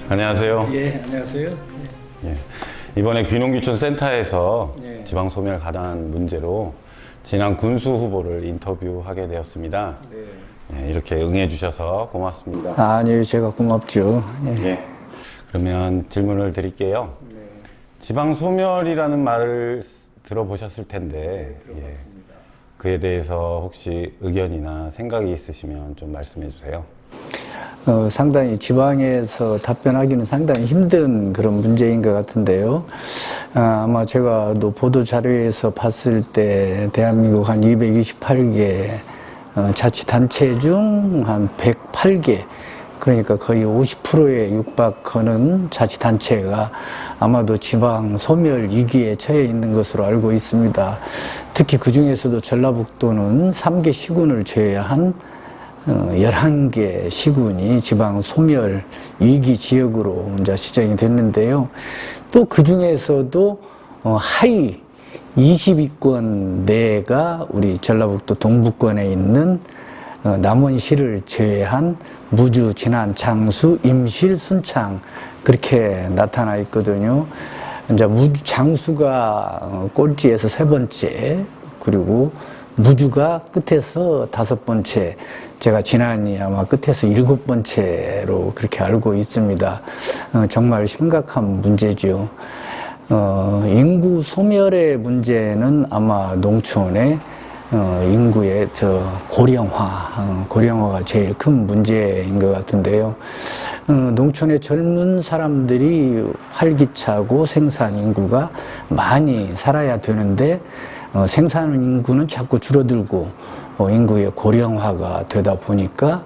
안녕하세요. 예, 안녕하세요. 예. 이번에 귀농귀촌센터에서 예. 지방소멸 가단 문제로 진안 군수 후보를 인터뷰하게 되었습니다. 네. 예, 이렇게 응해주셔서 고맙습니다. 아니요, 제가 고맙죠. 예. 예. 그러면 질문을 드릴게요. 네, 지방소멸이라는 말을 들어보셨을 텐데 들어봤습니다. 그에 대해서 혹시 의견이나 생각이 있으시면 좀 말씀해 주세요. 상당히 지방에서 답변하기는 상당히 힘든 그런 문제인 것 같은데요. 아마 제가 또 보도 자료에서 봤을 때 대한민국 한 228개 자치단체 중 한 108개, 그러니까 거의 50%에 육박하는 자치단체가 아마도 지방 소멸 위기에 처해 있는 것으로 알고 있습니다. 특히 그 중에서도 전라북도는 3개 시군을 제외한 11개 시군이 지방 소멸 위기 지역으로 이제 지정이 됐는데요. 또 그 중에서도 하위 20위권 내가 우리 전라북도 동부권에 있는 남원시를 제외한 무주, 진안, 장수, 임실, 순창 그렇게 나타나 있거든요. 이제 무주, 장수가 꼴찌에서 세 번째, 그리고 무주가 끝에서 다섯 번째, 제가 진안이 아마 끝에서 일곱 번째로 그렇게 알고 있습니다. 정말 심각한 문제죠. 인구 소멸의 문제는 아마 농촌의 인구의 고령화가 제일 큰 문제인 것 같은데요. 농촌의 젊은 사람들이 활기차고 생산 인구가 많이 살아야 되는데 생산 인구는 자꾸 줄어들고 인구의 고령화가 되다 보니까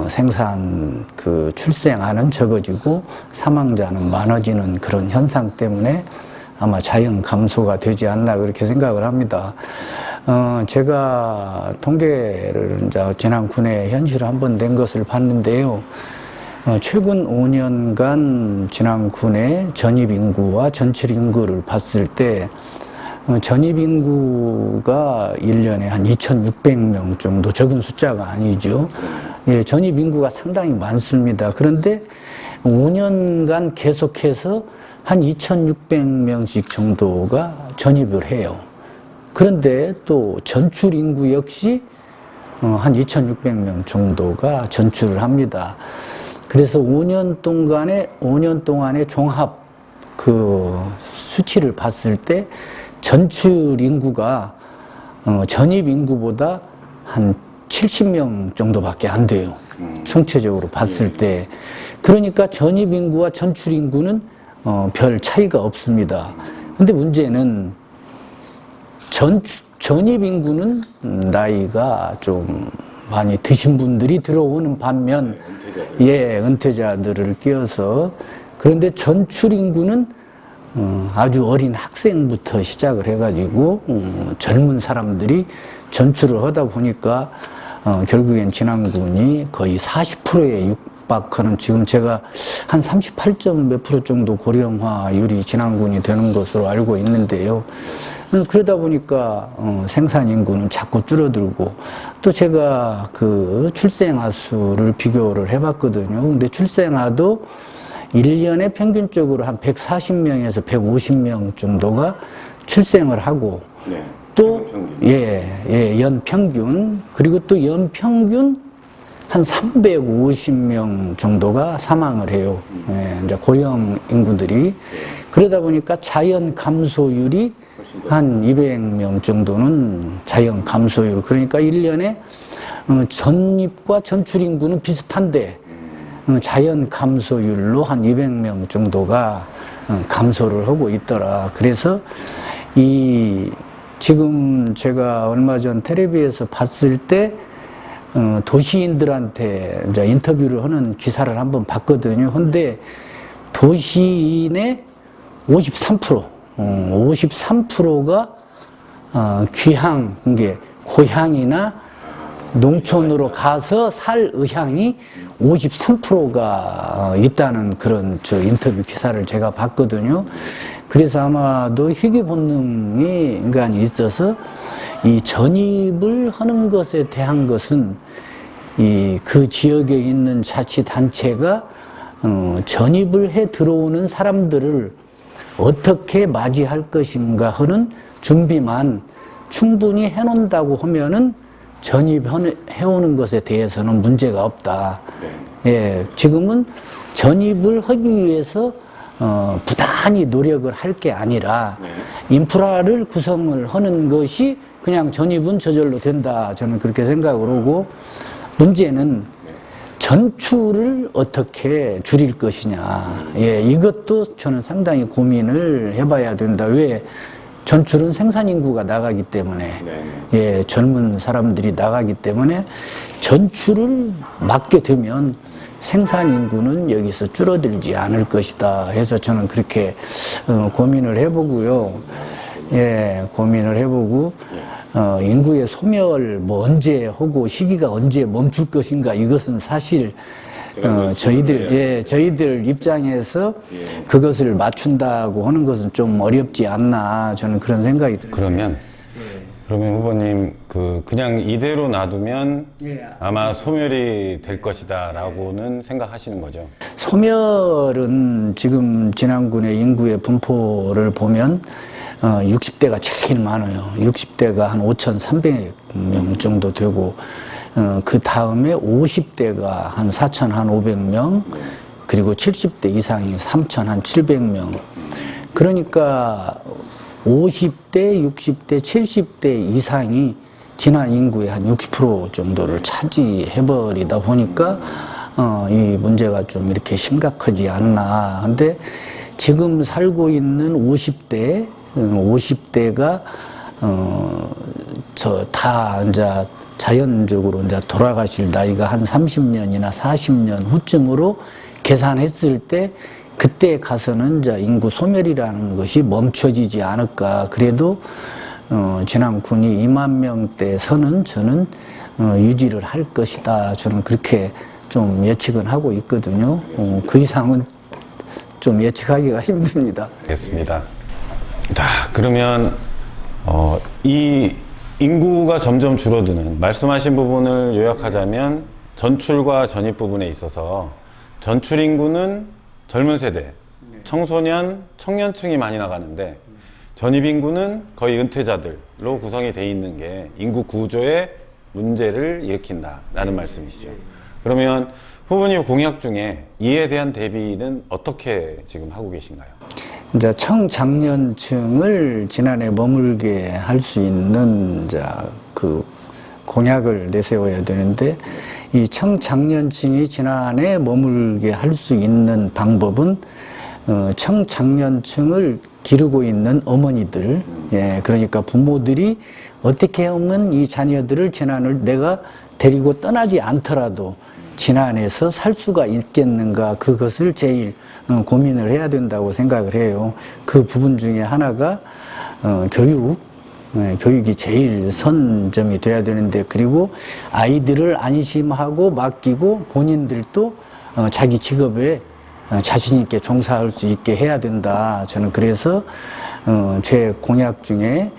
생산 출생아는 적어지고 사망자는 많아지는 그런 현상 때문에 아마 자연 감소가 되지 않나 그렇게 생각을 합니다. 제가 통계를 이제 진안군의 현실을 한번 낸 것을 봤는데요. 최근 5년간 진안군의 전입인구와 전출인구를 봤을 때 전입인구가 1년에 한 2,600명 정도, 적은 숫자가 아니죠. 예, 전입인구가 상당히 많습니다. 그런데 5년간 계속해서 한 2,600명씩 정도가 전입을 해요. 그런데 또 전출인구 역시 한 2,600명 정도가 전출을 합니다. 그래서 5년 동안의 종합 수치를 봤을 때 전출 인구가 전입 인구보다 한 70명 정도밖에 안 돼요. 총체적으로 봤을 때. 그러니까 전입 인구와 전출 인구는 별 차이가 없습니다. 근데 문제는 전입 인구는 나이가 좀 많이 드신 분들이 들어오는 반면 은퇴자들을 끼워서, 그런데 전출 인구는 아주 어린 학생부터 시작을 해가지고 젊은 사람들이 전출을 하다 보니까 결국엔 진안군이 거의 40%에 육박하는, 지금 제가 한 38점 몇 프로 정도 고령화율이 진안군이 되는 것으로 알고 있는데요. 그러다 보니까 생산 인구는 자꾸 줄어들고, 또 제가 출생아 수를 비교를 해봤거든요. 근데 출생아도 1년에 평균적으로 한 140명에서 150명 정도가 출생을 하고, 네. 또, 연평균, 그리고 또 연평균 한 350명 정도가 사망을 해요. 이제 고령 인구들이. 그러다 보니까 자연 감소율이 한 200명 정도는 자연 감소율. 그러니까 1년에 전입과 전출 인구는 비슷한데, 자연 감소율로 한 200명 정도가 감소를 하고 있더라. 그래서 지금 제가 얼마 전 텔레비에서 봤을 때 도시인들한테 이제 인터뷰를 하는 기사를 한번 봤거든요. 근데 도시인의 53%가 고향이나 농촌으로 가서 살 의향이 53%가 있다는 그런 인터뷰 기사를 제가 봤거든요. 그래서 아마도 희귀 본능이 인간이 있어서 이 전입을 하는 것에 대한 것은 그 지역에 있는 자치단체가 전입을 해 들어오는 사람들을 어떻게 맞이할 것인가 하는 준비만 충분히 해놓는다고 하면은 전입해오는 것에 대해서는 문제가 없다. 예, 지금은 전입을 하기 위해서 부단히 노력을 할 게 아니라 인프라를 구성을 하는 것이 그냥 전입은 저절로 된다. 저는 그렇게 생각을 하고, 문제는 전출을 어떻게 줄일 것이냐. 예, 이것도 저는 상당히 고민을 해봐야 된다. 왜? 전출은 생산 인구가 나가기 때문에, 예, 젊은 사람들이 나가기 때문에 전출을 막게 되면 생산 인구는 여기서 줄어들지 않을 것이다 해서 저는 그렇게 고민을 해보고요. 예, 고민을 해보고, 인구의 소멸 뭐 언제 하고 시기가 언제 멈출 것인가, 이것은 사실 저희들 입장에서 그것을 맞춘다고 하는 것은 좀 어렵지 않나, 저는 그런 생각이 들어요. 그러면 후보님, 그냥 이대로 놔두면 아마 소멸이 될 것이다라고는 생각하시는 거죠? 소멸은 지금 진안군의 인구의 분포를 보면 60대가 제일 많아요. 60대가 한 5,300명 정도 되고, 그 다음에 50대가 한 4,500명, 그리고 70대 이상이 3,700명. 그러니까 50대, 60대, 70대 이상이 진안 인구의 한 60% 정도를 차지해버리다 보니까 이 문제가 좀 이렇게 심각하지 않나. 근데 지금 살고 있는 50대가 다 이제 자연적으로 이제 돌아가실 나이가 한 30년이나 40년 후쯤으로 계산했을 때, 그때 가서는 이제 인구 소멸이라는 것이 멈춰지지 않을까. 그래도 진안군이 2만 명대 선은 저는 유지를 할 것이다. 저는 그렇게 좀 예측은 하고 있거든요. 그 이상은 좀 예측하기가 힘듭니다. 알겠습니다. 자, 그러면 이 인구가 점점 줄어드는, 말씀하신 부분을 요약하자면 전출과 전입 부분에 있어서 전출 인구는 젊은 세대, 청소년, 청년층이 많이 나가는데, 전입 인구는 거의 은퇴자들로 구성이 돼 있는 게 인구 구조에 문제를 일으킨다라는 말씀이시죠. 그러면 후보님 공약 중에 이에 대한 대비는 어떻게 지금 하고 계신가요? 이제 청장년층을 진안에 머물게 할 수 있는 이제 그 공약을 내세워야 되는데, 이 청장년층이 진안에 머물게 할 수 있는 방법은 청장년층을 기르고 있는 어머니들, 예, 그러니까 부모들이 어떻게 하면 이 자녀들을 진안을 내가 데리고 떠나지 않더라도 진안에서 살 수가 있겠는가, 그것을 제일 고민을 해야 된다고 생각을 해요. 그 부분 중에 하나가 교육이 제일 선점이 돼야 되는데, 그리고 아이들을 안심하고 맡기고 본인들도 자기 직업에 자신 있게 종사할 수 있게 해야 된다. 저는 그래서 제 공약 중에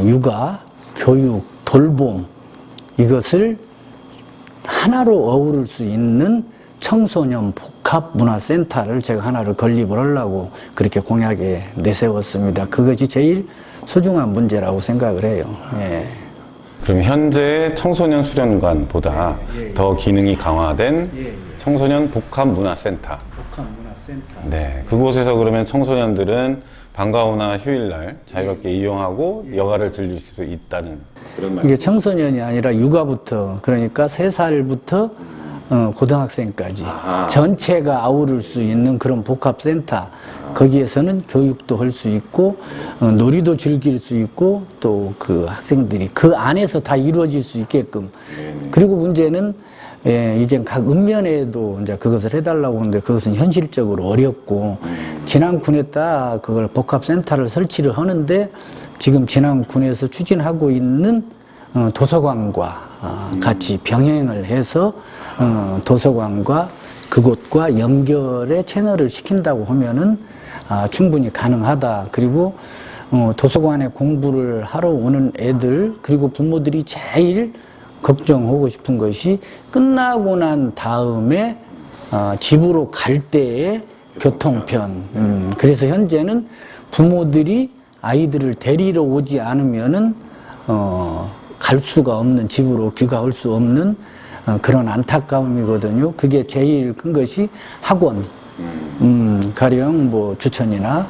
육아, 교육, 돌봄, 이것을 하나로 어우를 수 있는 청소년 복합문화센터를 제가 하나를 건립을 하려고 그렇게 공약에 내세웠습니다. 그것이 제일 소중한 문제라고 생각을 해요. 예. 그럼 현재 청소년 수련관보다 더 기능이 강화된 청소년 복합문화센터. 복합문화센터. 네, 그곳에서 그러면 청소년들은 방과 후나 휴일날 자유롭게 이용하고 여가를 즐길 수 있다는 그런 말씀. 이게 청소년이 아니라 육아부터, 그러니까 3살부터 고등학생까지 전체가 아우를 수 있는 그런 복합센터. 거기에서는 교육도 할 수 있고 놀이도 즐길 수 있고, 또 그 학생들이 그 안에서 다 이루어질 수 있게끔. 그리고 문제는 이제 각 읍면에도 이제 그것을 해달라고 하는데, 그것은 현실적으로 어렵고, 진안군에 딱 그걸 복합센터를 설치를 하는데, 지금 진안군에서 추진하고 있는 도서관과 같이 병행을 해서 도서관과 그곳과 연결의 채널을 시킨다고 하면은 충분히 가능하다. 그리고 도서관에 공부를 하러 오는 애들, 그리고 부모들이 제일 걱정하고 싶은 것이, 끝나고 난 다음에 집으로 갈 때의 교통편. 그래서 현재는 부모들이 아이들을 데리러 오지 않으면은 갈 수가 없는, 집으로 귀가할 수 없는 그런 안타까움이거든요. 그게 제일 큰 것이 학원. 가령 뭐 주천이나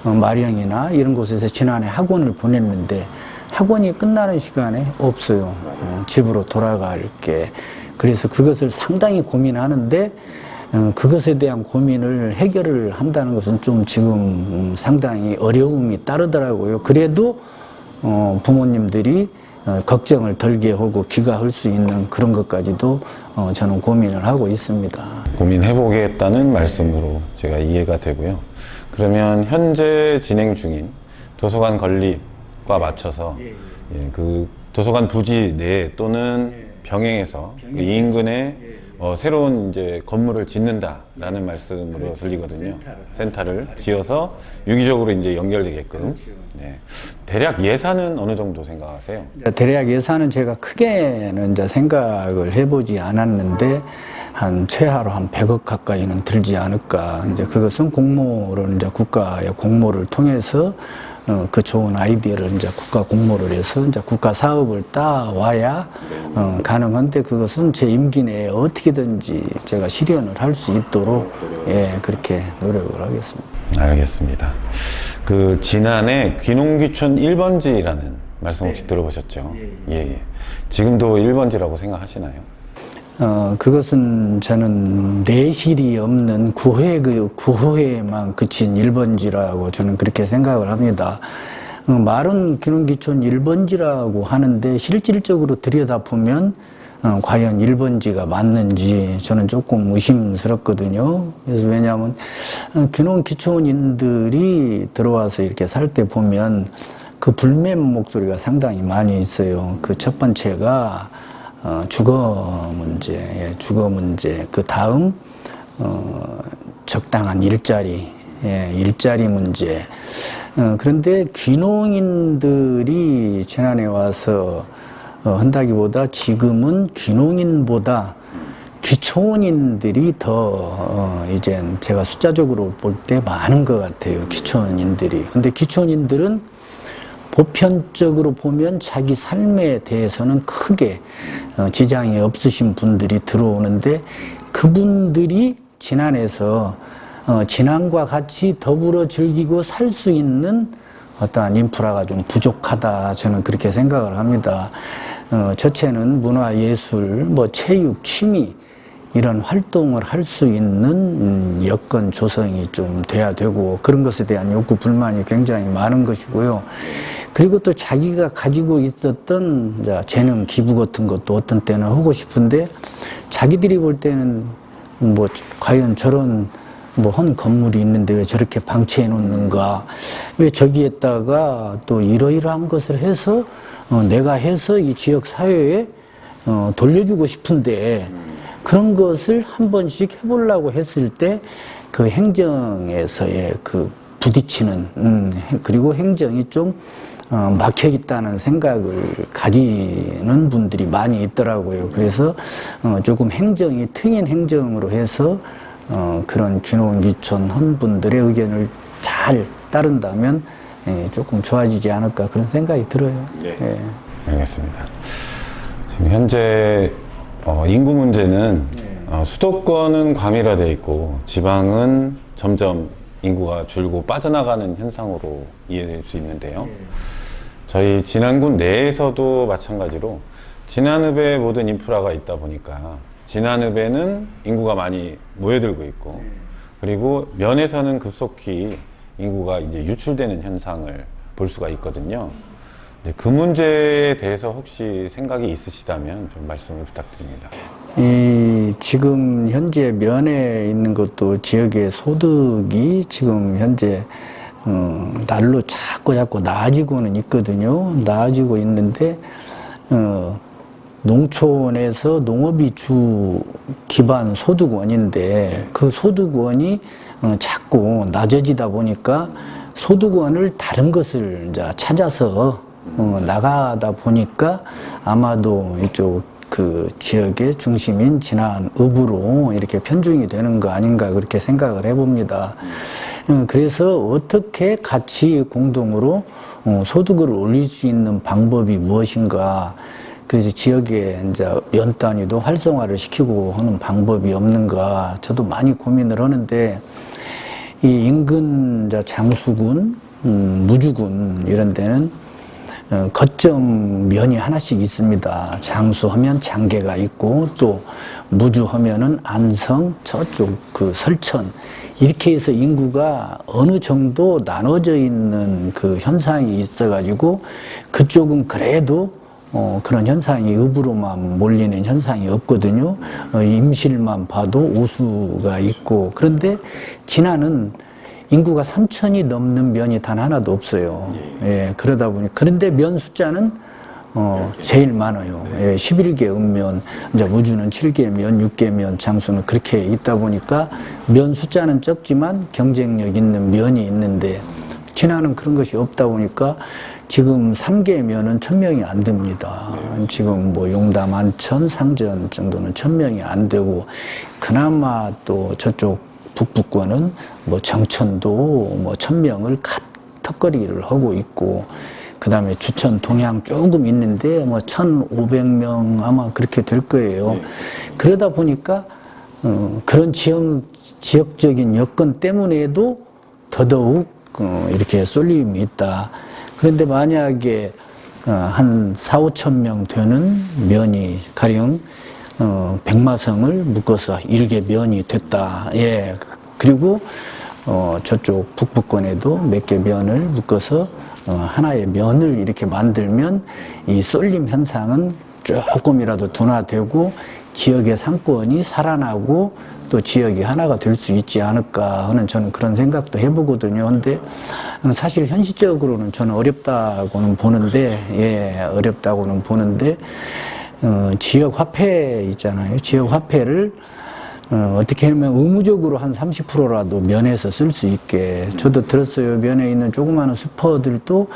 마령이나 이런 곳에서 지난해 학원을 보냈는데 학원이 끝나는 시간에 없어요. 집으로 돌아갈 게. 그래서 그것을 상당히 고민하는데 그것에 대한 고민을 해결을 한다는 것은 좀 지금 상당히 어려움이 따르더라고요. 그래도 부모님들이 걱정을 덜게 하고 귀가할 수 있는 그런 것까지도 저는 고민을 하고 있습니다. 고민해보겠다는 말씀으로 제가 이해가 되고요. 그러면 현재 진행 중인 도서관 건립과 맞춰서 그 도서관 부지 내 또는 병행해서 이 인근에 새로운 이제 건물을 짓는다라는 말씀으로 들리거든요. 센터를 지어서 유기적으로 이제 연결되게끔. 네. 대략 예산은 어느 정도 생각하세요? 대략 예산은 제가 크게는 이제 생각을 해보지 않았는데 한 최하로 한 100억 가까이는 들지 않을까. 이제 그것은 공모를 이제 국가의 공모를 통해서 그 좋은 아이디어를 이제 국가 공모를 해서 이제 국가 사업을 따와야 가능한데 그것은 제 임기 내에 어떻게든지 제가 실현을 할 수 있도록 그렇게 노력을 하겠습니다. 알겠습니다. 그 지난해 귀농귀촌 1번지라는 말씀 혹시 들어보셨죠? 예. 지금도 1번지라고 생각하시나요? 그것은 저는 내실이 없는 구호에만 그친 1번지라고 저는 그렇게 생각을 합니다. 말은 귀농귀촌 1번지라고 하는데 실질적으로 들여다보면 과연 1번지가 맞는지 저는 조금 의심스럽거든요. 그래서 왜냐하면 귀농귀촌인들이 들어와서 이렇게 살 때 보면 그 불매 목소리가 상당히 많이 있어요. 그 첫 번째가 주거 문제, 그 다음 적당한 일자리 문제. 그런데 귀농인들이 지난해 와서 한다기보다 지금은 귀농인보다 귀촌인들이 더 이젠 제가 숫자적으로 볼 때 많은 것 같아요. 귀촌인들이. 근데 귀촌인들은 보편적으로 보면 자기 삶에 대해서는 크게 지장이 없으신 분들이 들어오는데 그분들이 지난해에서 지난과 같이 더불어 즐기고 살 수 있는 어떠한 인프라가 좀 부족하다 저는 그렇게 생각을 합니다. 첫째는 문화예술, 체육, 취미 이런 활동을 할 수 있는 여건 조성이 좀 돼야 되고 그런 것에 대한 욕구 불만이 굉장히 많은 것이고요. 그리고 또 자기가 가지고 있었던 재능 기부 같은 것도 어떤 때는 하고 싶은데 자기들이 볼 때는 과연 저런 헌 건물이 있는데 왜 저렇게 방치해 놓는가, 왜 저기에다가 또 이러이러한 것을 해서 내가 해서 이 지역 사회에 돌려주고 싶은데 그런 것을 한 번씩 해보려고 했을 때 그 행정에서의 그 부딪히는 그리고 행정이 좀 막혀 있다는 생각을 가지는 분들이 많이 있더라고요. 그래서 조금 행정이 트인 행정으로 해서 그런 귀농귀촌 한 분들의 의견을 잘 따른다면 조금 좋아지지 않을까 그런 생각이 들어요. 네. 알겠습니다. 지금 현재 인구 문제는 수도권은 과밀화되어 있고 지방은 점점 인구가 줄고 빠져나가는 현상으로 이해될 수 있는데요. 저희 진안군 내에서도 마찬가지로 진안읍에 모든 인프라가 있다 보니까 진안읍에는 인구가 많이 모여들고 있고 그리고 면에서는 급속히 인구가 이제 유출되는 현상을 볼 수가 있거든요. 그 문제에 대해서 혹시 생각이 있으시다면 좀 말씀을 부탁드립니다. 지금 현재 면에 있는 것도 지역의 소득이 지금 현재 날로 자꾸 나아지고는 있거든요. 나아지고 있는데 농촌에서 농업이 주 기반 소득원인데 그 소득원이 자꾸 낮아지다 보니까 소득원을 다른 것을 이제 찾아서 나가다 보니까 아마도 이쪽 그 지역의 중심인 진안읍으로 이렇게 편중이 되는 거 아닌가 그렇게 생각을 해봅니다. 그래서 어떻게 같이 공동으로 소득을 올릴 수 있는 방법이 무엇인가. 그래서 지역의 이제 면 단위도 활성화를 시키고 하는 방법이 없는가. 저도 많이 고민을 하는데 이 인근 장수군, 무주군 이런 데는 거점 면이 하나씩 있습니다. 장수하면 장계가 있고 또 무주하면은 안성 저쪽 그 설천 이렇게 해서 인구가 어느 정도 나눠져 있는 그 현상이 있어가지고 그쪽은 그래도 그런 현상이 읍으로만 몰리는 현상이 없거든요. 임실만 봐도 오수가 있고 그런데 진안은 인구가 3,000이 넘는 면이 단 하나도 없어요. 예, 그러다 보니 그런데 면 숫자는 제일 많아요. 예, 11개 읍면, 이제 무주는 7개 면, 6개 면, 장수는 그렇게 있다 보니까 면 숫자는 적지만 경쟁력 있는 면이 있는데 진안은 그런 것이 없다 보니까 지금 3개 면은 1,000명이 안 됩니다. 지금 뭐 용담, 안천, 상전 정도는 1,000명이 안 되고 그나마 또 저쪽 북부권은 뭐 정천도 뭐 1,000명을 턱걸이를 하고 있고 그 다음에 주천 동향 조금 있는데 뭐 1,500명 아마 그렇게 될 거예요. 그러다 보니까 그런 지역적인 여건 때문에도 더더욱 이렇게 쏠림이 있다. 그런데 만약에 한 4,5천 명 되는 면이 가령 백마성을 묶어서 일개 면이 됐다. 예. 그리고 저쪽 북부권에도 몇 개 면을 묶어서 하나의 면을 이렇게 만들면 이 쏠림 현상은 조금이라도 둔화되고 지역의 상권이 살아나고 또 지역이 하나가 될 수 있지 않을까 하는 저는 그런 생각도 해보거든요. 근데 사실 현실적으로는 저는 어렵다고는 보는데, 예, 어렵다고는 보는데, 지역 화폐 있잖아요. 지역 화폐를 어떻게 하면 의무적으로 한 30%라도 면에서 쓸 수 있게. 저도 들었어요. 면에 있는 조그마한 슈퍼들도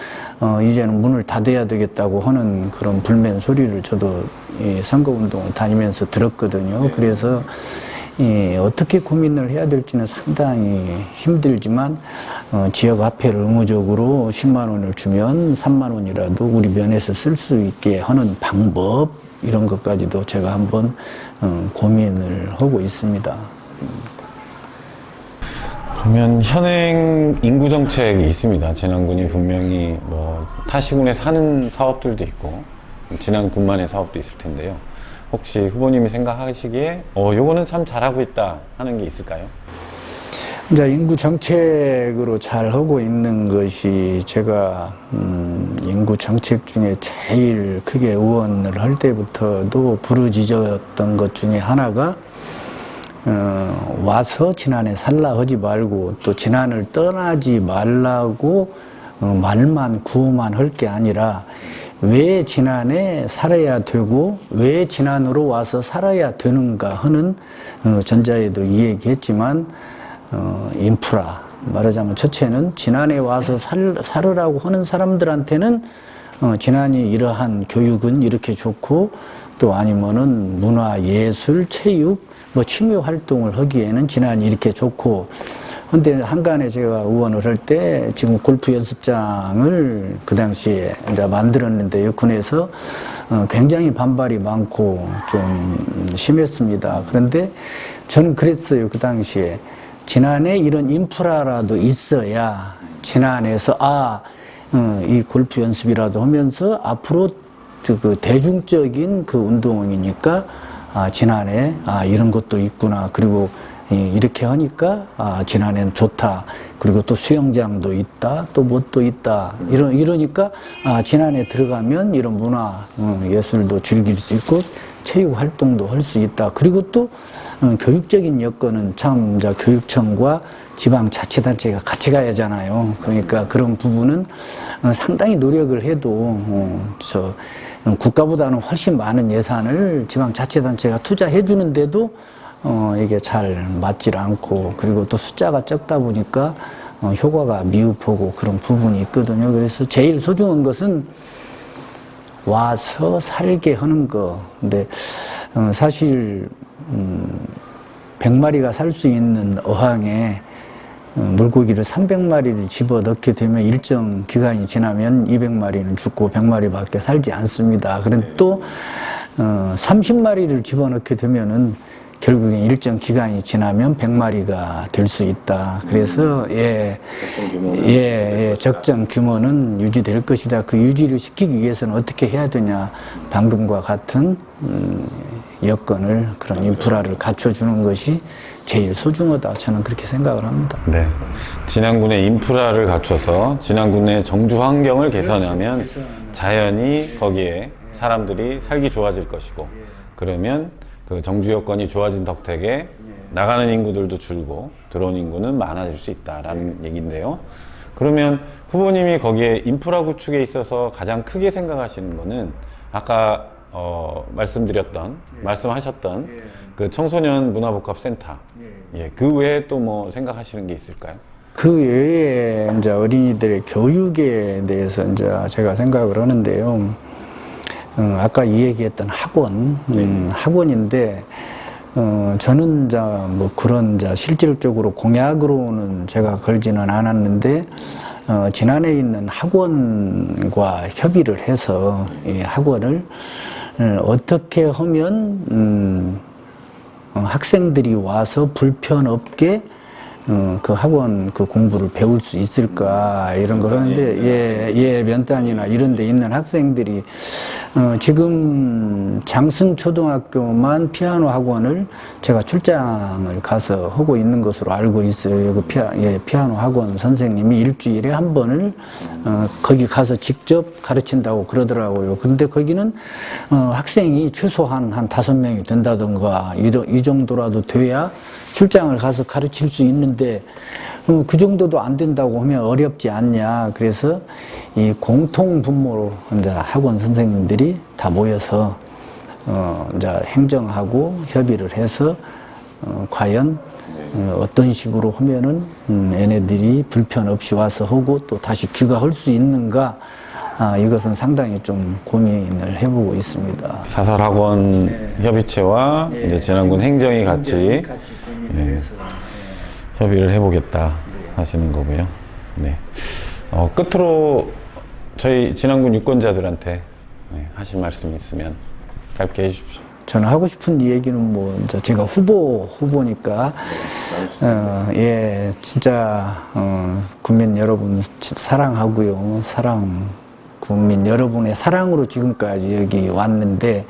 이제는 문을 닫아야 되겠다고 하는 그런 불멘 소리를 저도 이 선거운동을 다니면서 들었거든요. 그래서 어떻게 고민을 해야 될지는 상당히 힘들지만 지역 화폐를 의무적으로 10만 원을 주면 3만 원이라도 우리 면에서 쓸 수 있게 하는 방법 이런 것까지도 제가 한번 고민을 하고 있습니다. 그러면 현행 인구 정책이 있습니다. 진안군이 분명히 뭐 타시군에 사는 사업들도 있고 진안군만의 사업도 있을 텐데요. 혹시 후보님이 생각하시기에 요거는 참 잘하고 있다 하는 게 있을까요? 이제 인구 정책으로 잘 하고 있는 것이 제가 인구 정책 중에 제일 크게 의원을 할 때부터도 부르짖었던 것 중에 하나가 와서 진안에 살라 하지 말고 또 진안을 떠나지 말라고 말만 구호만 할 게 아니라 왜 진안에 살아야 되고 왜 진안으로 와서 살아야 되는가 하는 전자에도 이 얘기했지만 인프라 말하자면 첫째는 진안에 와서 살으라고 하는 사람들한테는 진안이 이러한 교육은 이렇게 좋고 또 아니면은 문화, 예술, 체육 뭐 취미 활동을 하기에는 진안이 이렇게 좋고 근데 한간에 제가 의원을 할 때 지금 골프 연습장을 그 당시에 이제 만들었는데요. 군에서 굉장히 반발이 많고 좀 심했습니다. 그런데 저는 그랬어요. 그 당시에 진안에 이런 인프라라도 있어야 진안에서 이 골프 연습이라도 하면서 앞으로 그 대중적인 그 운동이니까 진안에 이런 것도 있구나. 그리고 이렇게 하니까 진안에는 좋다. 그리고 또 수영장도 있다. 또 뭣도 있다. 이러니까 진안에 들어가면 이런 문화, 예술도 즐길 수 있고 체육 활동도 할 수 있다. 그리고 또 교육적인 여건은 참 교육청과 지방자치단체가 같이 가야 하잖아요. 그러니까 그런 부분은 상당히 노력을 해도 국가보다는 훨씬 많은 예산을 지방자치단체가 투자해 주는데도 이게 잘 맞질 않고 그리고 또 숫자가 적다 보니까 효과가 미흡하고 그런 부분이 있거든요. 그래서 제일 소중한 것은 와서 살게 하는 거. 근데 사실 100마리가 살 수 있는 어항에 물고기를 300마리를 집어넣게 되면 일정 기간이 지나면 200마리는 죽고 100마리밖에 살지 않습니다. 그런데 또 30마리를 집어넣게 되면은 결국엔 일정 기간이 지나면 100마리가 될 수 있다. 그래서 적정 규모는 유지될 것이다. 그 유지를 시키기 위해서는 어떻게 해야 되냐? 방금과 같은 여건을, 그런 인프라를 갖춰주는 것이 제일 소중하다. 저는 그렇게 생각을 합니다. 네. 진안군의 인프라를 갖춰서 진안군의 정주 환경을 개선하면 자연히 거기에 사람들이 살기 좋아질 것이고, 그러면 그 정주 여건이 좋아진 덕택에 나가는 인구들도 줄고 들어온 인구는 많아질 수 있다라는 얘기인데요. 그러면 후보님이 거기에 인프라 구축에 있어서 가장 크게 생각하시는 거는 아까 말씀하셨던 그 청소년 문화복합센터, 그 외에 또 뭐 생각하시는 게 있을까요? 그 외에 이제 어린이들의 교육에 대해서 이제 제가 생각을 하는데요. 아까 이 얘기했던 학원, 학원인데, 저는 뭐 그런 실질적으로 공약으로는 제가 걸지는 않았는데, 지난해 있는 학원과 협의를 해서 이 학원을 어떻게 하면 학생들이 와서 불편 없게 그 학원 그 공부를 배울 수 있을까, 이런 걸 하는데, 면단이나 이런 데 있는 학생들이 지금 장승초등학교만 피아노 학원을 제가 출장을 가서 하고 있는 것으로 알고 있어요. 그 피아노 학원 선생님이 일주일에 한 번을 거기 가서 직접 가르친다고 그러더라고요. 근데 거기는 학생이 최소한 한 5명이 된다던가 이 정도라도 돼야 출장을 가서 가르칠 수 있는데, 그 정도도 안 된다고 하면 어렵지 않냐. 그래서 이 공통 분모로 이제 학원 선생님들이 다 모여서 이제 행정하고 협의를 해서 과연 어떤 식으로 하면은 얘네들이 불편 없이 와서 하고 또 다시 귀가할 수 있는가, 이것은 상당히 좀 고민을 해보고 있습니다. 사설학원 협의체와 이제 진안군 행정이 같이 협의를 해보겠다 하시는 거고요. 네. 끝으로 저희 진안군 유권자들한테 하실 말씀 있으면 짧게 해주십시오. 저는 하고 싶은 얘기는 뭐 이제 제가 후보니까 진짜 국민 여러분 사랑하고요. 국민 여러분의 사랑으로 지금까지 여기 왔는데,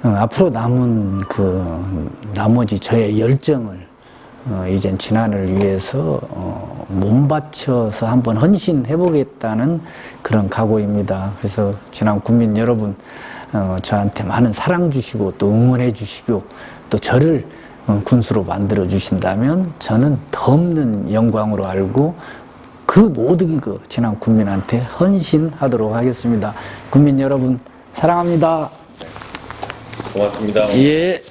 앞으로 남은 나머지 저의 열정을 이젠 진안을 위해서 몸 바쳐서 한번 헌신해보겠다는 그런 각오입니다. 그래서 진안 국민 여러분, 저한테 많은 사랑 주시고 또 응원해 주시고 또 저를 군수로 만들어 주신다면 저는 더 없는 영광으로 알고 그 모든 거 진안 국민한테 헌신하도록 하겠습니다. 국민 여러분 사랑합니다. 고맙습니다. 예.